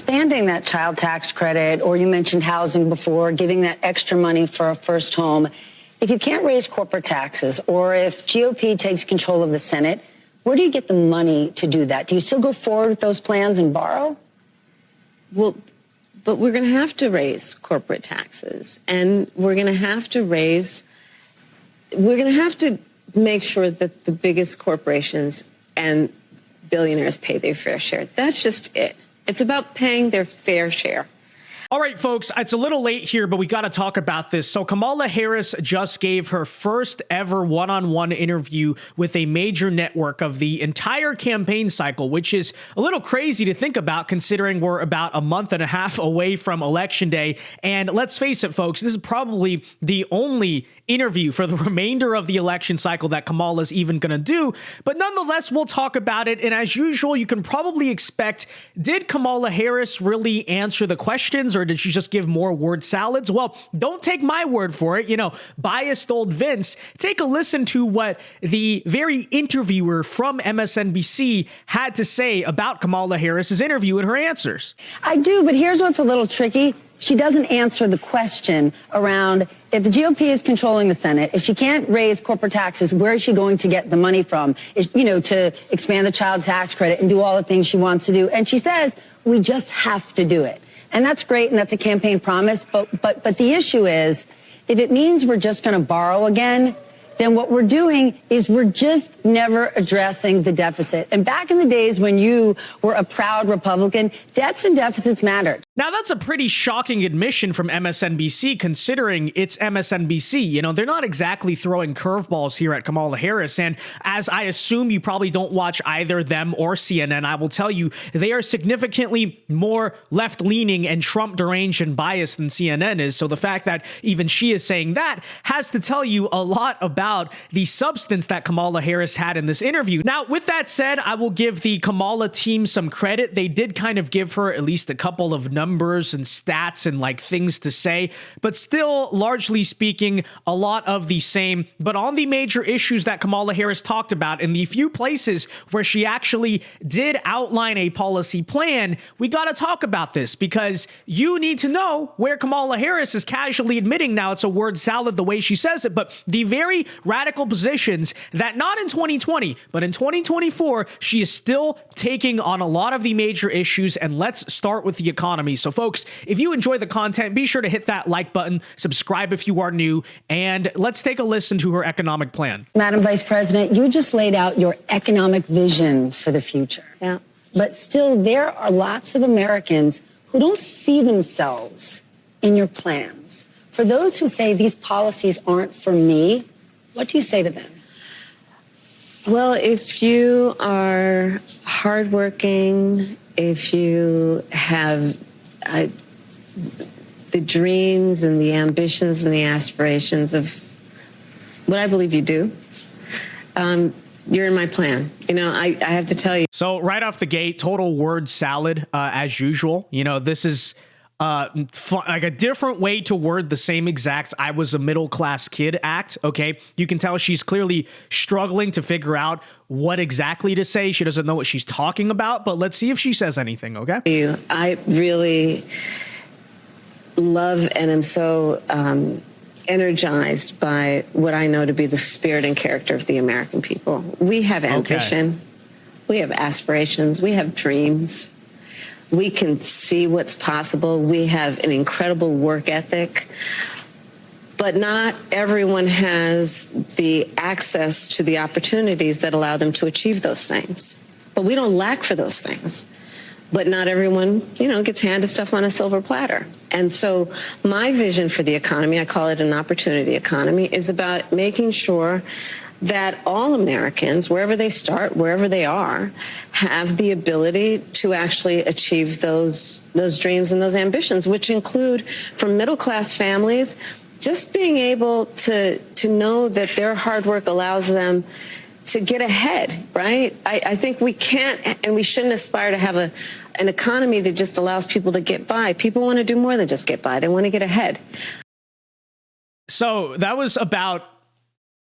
expanding that child tax credit, or you mentioned housing before, giving that extra money for a first home. If you can't raise corporate taxes, or if GOP takes control of the Senate, where do you get the money to do that? Do you still go forward with those plans and borrow? Well, but we're going to have to raise corporate taxes, and we're going to have to make sure that the biggest corporations and billionaires pay their fair share. That's just it. It's about paying their fair share. All right, folks, it's a little late here, but we got to talk about this. So Kamala Harris just gave her first ever one-on-one interview with a major network of the entire campaign cycle, which is a little crazy to think about considering we're about a month and a half away from Election Day. And let's face it, folks, this is probably the only interview for the remainder of the election cycle that Kamala's even going to do. But nonetheless, we'll talk about it. And as usual, you can probably expect, did Kamala Harris really answer the questions, or did she just give more word salads? Well, don't take my word for it. You know, biased old Vince. Take a listen to what the very interviewer from MSNBC had to say about Kamala Harris's interview and her answers. I do, but here's what's a little tricky. She doesn't answer the question around, if the GOP is controlling the Senate, if she can't raise corporate taxes, where is she going to get the money from, to expand the child tax credit and do all the things she wants to do? And she says, we just have to do it. And that's great, and that's a campaign promise. But the issue is, if it means we're just going to borrow again, then what we're doing is we're just never addressing the deficit. And back in the days when you were a proud Republican, debts and deficits mattered. Now, that's a pretty shocking admission from MSNBC, considering it's MSNBC. You know, they're not exactly throwing curveballs here at Kamala Harris. And as I assume you probably don't watch either them or CNN, I will tell you they are significantly more left-leaning and Trump-deranged and biased than CNN is. So the fact that even she is saying that has to tell you a lot about the substance that Kamala Harris had in this interview. Now, with that said, I will give the Kamala team some credit. They did kind of give her at least a couple of numbers and stats and like things to say, but still, largely speaking, a lot of the same. But on the major issues that Kamala Harris talked about, in the few places where she actually did outline a policy plan, we got to talk about this, because you need to know where Kamala Harris is casually admitting, now it's a word salad the way she says it, but the very radical positions that not in 2020, but in 2024, she is still taking on a lot of the major issues. And let's start with the economy. So folks, if you enjoy the content, be sure to hit that like button, subscribe if you are new, and let's take a listen to her economic plan. Madam Vice President, you just laid out your economic vision for the future. Yeah. But still, there are lots of Americans who don't see themselves in your plans. For those who say these policies aren't for me, what do you say to them? Well, if you are hardworking, if you have the dreams and the ambitions and the aspirations of what I believe you do, you're in my plan. You know, I have to tell you. So right off the gate, total word salad, as usual. You know, this is like a different way to word the same exact "I was a middle class kid" act. Okay, you can tell she's clearly struggling to figure out what exactly to say. She doesn't know what she's talking about, but let's see if she says anything. Okay, I really love and am so energized by what I know to be the spirit and character of the American people. We have ambition, we have aspirations, we have dreams. We can see what's possible. We have an incredible work ethic, but not everyone has the access to the opportunities that allow them to achieve those things. But we don't lack for those things. But not everyone, gets handed stuff on a silver platter. And so my vision for the economy, I call it an opportunity economy, is about making sure that all Americans, wherever they start, wherever they are, have the ability to actually achieve those dreams and those ambitions, which include, for middle-class families, just being able to know that their hard work allows them to get ahead, right? I think we can't and we shouldn't aspire to have an economy that just allows people to get by. People want to do more than just get by. They want to get ahead. So that was about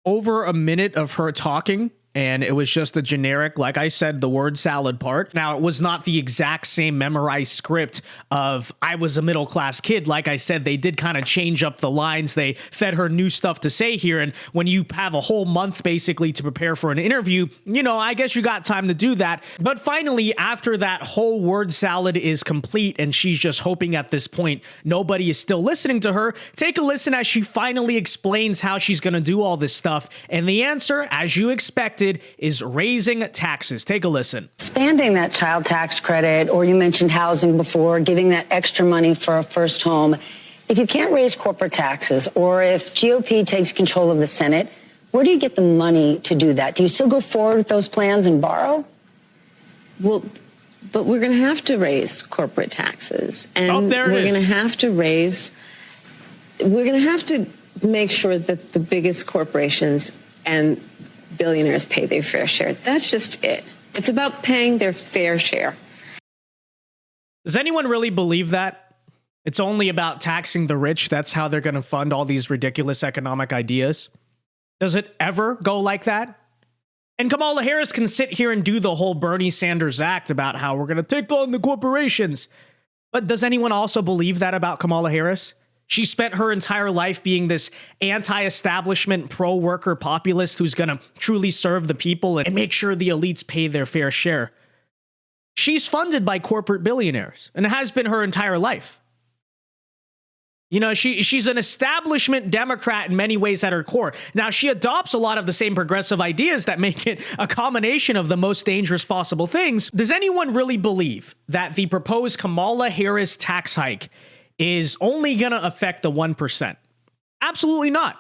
over a minute of her talking, and it was just a generic, like I said, the word salad part. Now, it was not the exact same memorized script of I was a middle class kid. Like I said, they did kind of change up the lines. They fed her new stuff to say here. And when you have a whole month basically to prepare for an interview, you know, I guess you got time to do that. But finally, after that whole word salad is complete and she's just hoping at this point nobody is still listening to her, take a listen as she finally explains how she's going to do all this stuff. And the answer, as you expected, is raising taxes. Take a listen. Expanding that child tax credit, or you mentioned housing before, giving that extra money for a first home. If you can't raise corporate taxes, or if GOP takes control of the Senate, where do you get the money to do that? Do you still go forward with those plans and borrow? Well, but we're going to have to raise corporate taxes. And we're going to have to make sure that the biggest corporations and billionaires pay their fair share. That's just it. It's about paying their fair share. Does anyone really believe that? It's only about taxing the rich. That's how they're going to fund all these ridiculous economic ideas. Does it ever go like that? And Kamala Harris can sit here and do the whole Bernie Sanders act about how we're going to take on the corporations. But does anyone also believe that about Kamala Harris? She spent her entire life being this anti-establishment, pro-worker populist who's going to truly serve the people and make sure the elites pay their fair share. She's funded by corporate billionaires, and it has been her entire life. You know, she's an establishment Democrat in many ways at her core. Now, she adopts a lot of the same progressive ideas that make it a combination of the most dangerous possible things. Does anyone really believe that the proposed Kamala Harris tax hike is only going to affect the 1%? Absolutely not.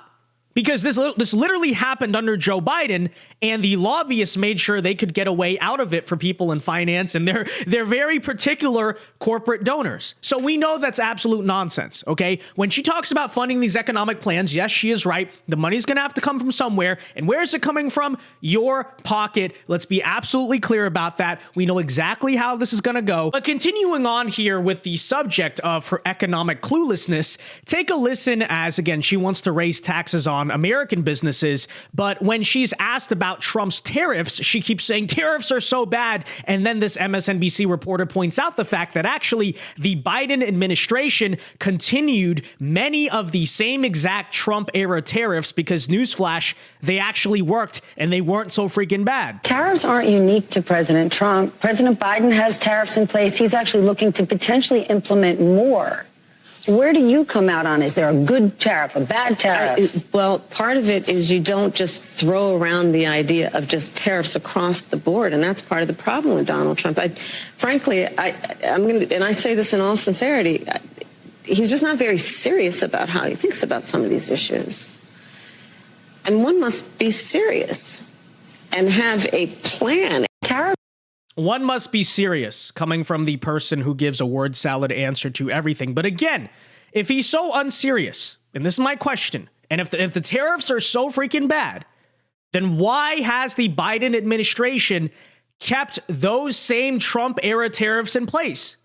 Because this literally happened under Joe Biden, and the lobbyists made sure they could get a way out of it for people in finance, and they're very particular corporate donors. So we know that's absolute nonsense, okay? When she talks about funding these economic plans, yes, she is right. The money's going to have to come from somewhere. And where is it coming from? Your pocket. Let's be absolutely clear about that. We know exactly how this is going to go. But continuing on here with the subject of her economic cluelessness, take a listen as, again, she wants to raise taxes on American businesses, but when she's asked about Trump's tariffs, she keeps saying tariffs are so bad. And then this MSNBC reporter points out the fact that actually the Biden administration continued many of the same exact Trump era tariffs because, newsflash, they actually worked and they weren't so freaking bad. Tariffs aren't unique to President Trump. President Biden has tariffs in place. He's actually looking to potentially implement more. Where do you come out on? Is there a good tariff, a bad tariff? Well, part of it is you don't just throw around the idea of just tariffs across the board, and that's part of the problem with Donald Trump. Frankly, I'm going to, and I say this in all sincerity, he's just not very serious about how he thinks about some of these issues. And one must be serious and have a plan. Tariff. One must be serious, coming from the person who gives a word salad answer to everything. But again, if he's so unserious, and this is my question, and if the tariffs are so freaking bad, then why has the Biden administration kept those same Trump-era tariffs in place?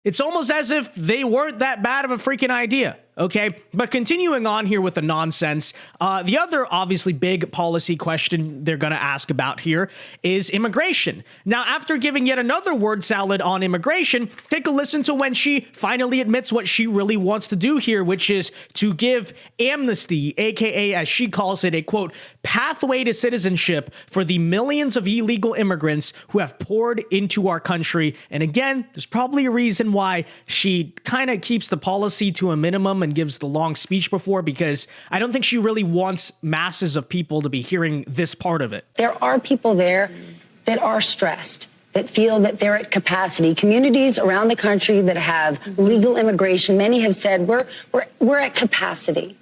It's almost as if they weren't that bad of a freaking idea. Okay, but continuing on here with the nonsense, the other obviously big policy question they're going to ask about here is immigration. Now, after giving yet another word salad on immigration, take a listen to when she finally admits what she really wants to do here, which is to give amnesty, aka, as she calls it, a quote, pathway to citizenship for the millions of illegal immigrants who have poured into our country. And again, there's probably a reason why she kind of keeps the policy to a minimum and gives the long speech before, because I don't think she really wants masses of people to be hearing this part of it. There are people there that are stressed, that feel that they're at capacity. Communities around the country that have legal immigration, many have said we're at capacity.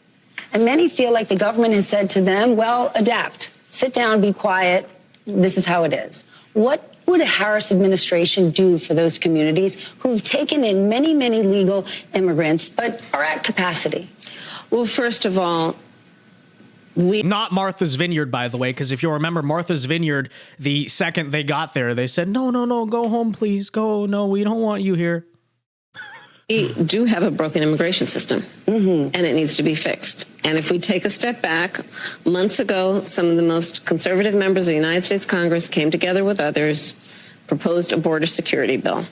And many feel like the government has said to them, well, adapt, sit down, be quiet. This is how it is. What would a Harris administration do for those communities who've taken in many, many legal immigrants but are at capacity? Well, first of all, not Martha's Vineyard, by the way, because if you remember Martha's Vineyard, the second they got there, they said, no, go home, please. Go. No, we don't want you here. We do have a broken immigration system, and it needs to be fixed. And if we take a step back, months ago, some of the most conservative members of the United States Congress came together with others, proposed a border security bill.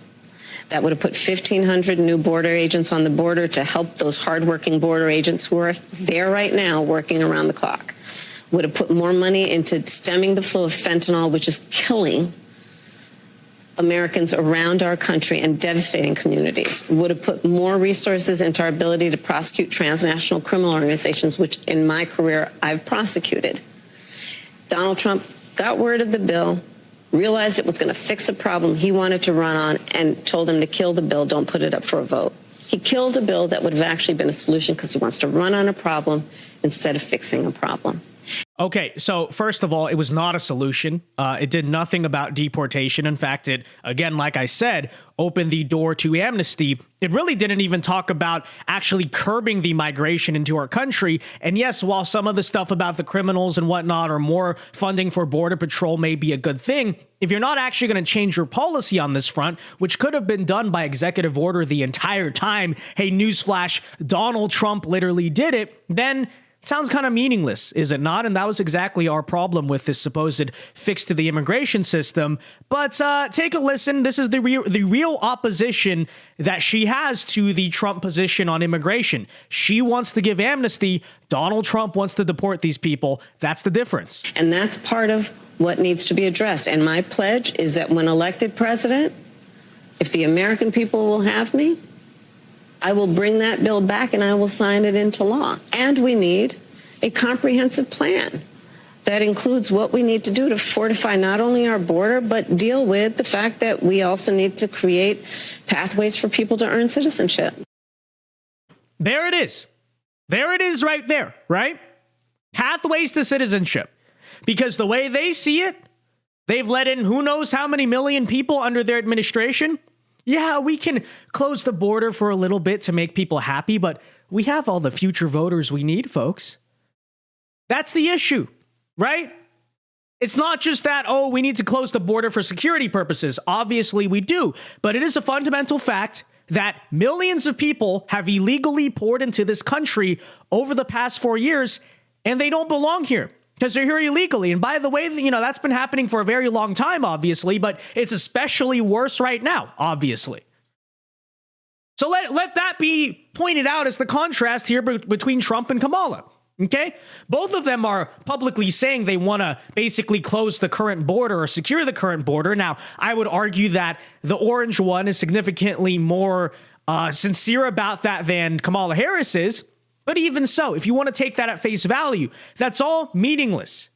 That would have put 1,500 new border agents on the border to help those hardworking border agents who are there right now working around the clock. Would have put more money into stemming the flow of fentanyl, which is killing Americans around our country and devastating communities. Would have put more resources into our ability to prosecute transnational criminal organizations, which in my career I've prosecuted. Donald Trump got word of the bill, realized it was going to fix a problem he wanted to run on, and told him to kill the bill, don't put it up for a vote. He killed a bill that would have actually been a solution because he wants to run on a problem instead of fixing a problem. Okay, so first of all, it was not a solution. It did nothing about deportation. In fact, it, again, like I said, opened the door to amnesty. It really didn't even talk about actually curbing the migration into our country. And yes, while some of the stuff about the criminals and whatnot or more funding for Border Patrol may be a good thing, if you're not actually going to change your policy on this front, which could have been done by executive order the entire time, hey, newsflash, Donald Trump literally did it, then sounds kind of meaningless, is it not? And that was exactly our problem with this supposed fix to the immigration system. But take a listen. This is the real opposition that she has to the Trump position on immigration. She wants to give amnesty. Donald Trump wants to deport these people. That's the difference. And that's part of what needs to be addressed. And my pledge is that when elected president, if the American people will have me, I will bring that bill back and I will sign it into law. And we need a comprehensive plan that includes what we need to do to fortify not only our border, but deal with the fact that we also need to create pathways for people to earn citizenship. There it is. There it is right there, right? Pathways to citizenship. Because the way they see it, they've let in who knows how many million people under their administration. Yeah, we can close the border for a little bit to make people happy, but we have all the future voters we need, folks. That's the issue, right? It's not just that, oh, we need to close the border for security purposes. Obviously, we do. But it is a fundamental fact that millions of people have illegally poured into this country over the past 4 years, and they don't belong here. Because they're here illegally. And by the way, that's been happening for a very long time, obviously, but it's especially worse right now, obviously. So let that be pointed out as the contrast here between Trump and Kamala. Okay? Both of them are publicly saying they want to basically close the current border or secure the current border. Now, I would argue that the orange one is significantly more sincere about that than Kamala Harris is. But even so, if you want to take that at face value, that's all meaningless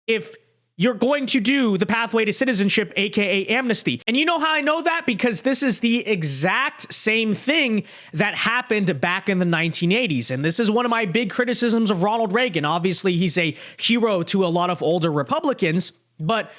if you're going to do the pathway to citizenship, aka amnesty. And you know how I know that? Because this is the exact same thing that happened back in the 1980s. And this is one of my big criticisms of Ronald Reagan. Obviously, he's a hero to a lot of older Republicans, but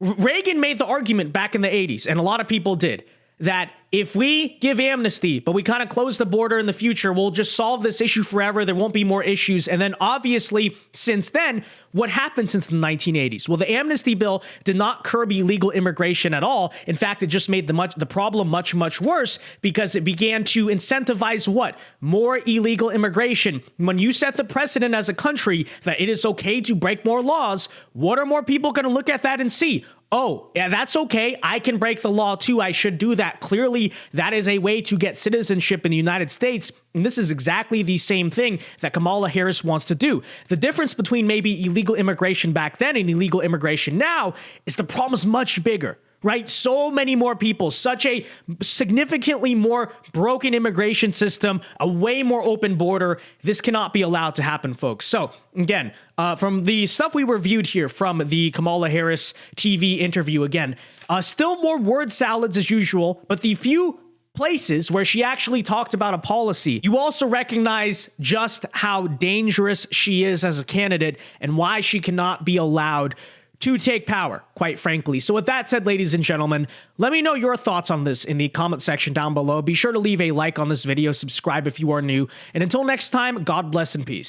Reagan made the argument back in the 80s, and a lot of people did, that if we give amnesty, but we kind of close the border in the future, we'll just solve this issue forever. There won't be more issues. And then obviously, since then, what happened since the 1980s? Well, the amnesty bill did not curb illegal immigration at all. In fact, it just made the problem much, much worse because it began to incentivize what? More illegal immigration. When you set the precedent as a country that it is okay to break more laws, what are more people going to look at that and see? Oh, yeah, that's okay. I can break the law too. I should do that. Clearly, that is a way to get citizenship in the United States. And this is exactly the same thing that Kamala Harris wants to do. The difference between maybe illegal immigration back then and illegal immigration now is the problem is much bigger. Right? So many more people, such a significantly more broken immigration system, a way more open border. This cannot be allowed to happen, folks. So again, from the stuff we reviewed here from the Kamala Harris TV interview, again, still more word salads as usual, but the few places where she actually talked about a policy, you also recognize just how dangerous she is as a candidate and why she cannot be allowed to take power, quite frankly. So with that said, ladies and gentlemen, let me know your thoughts on this in the comment section down below. Be sure to leave a like on this video, subscribe if you are new, and until next time, God bless and peace.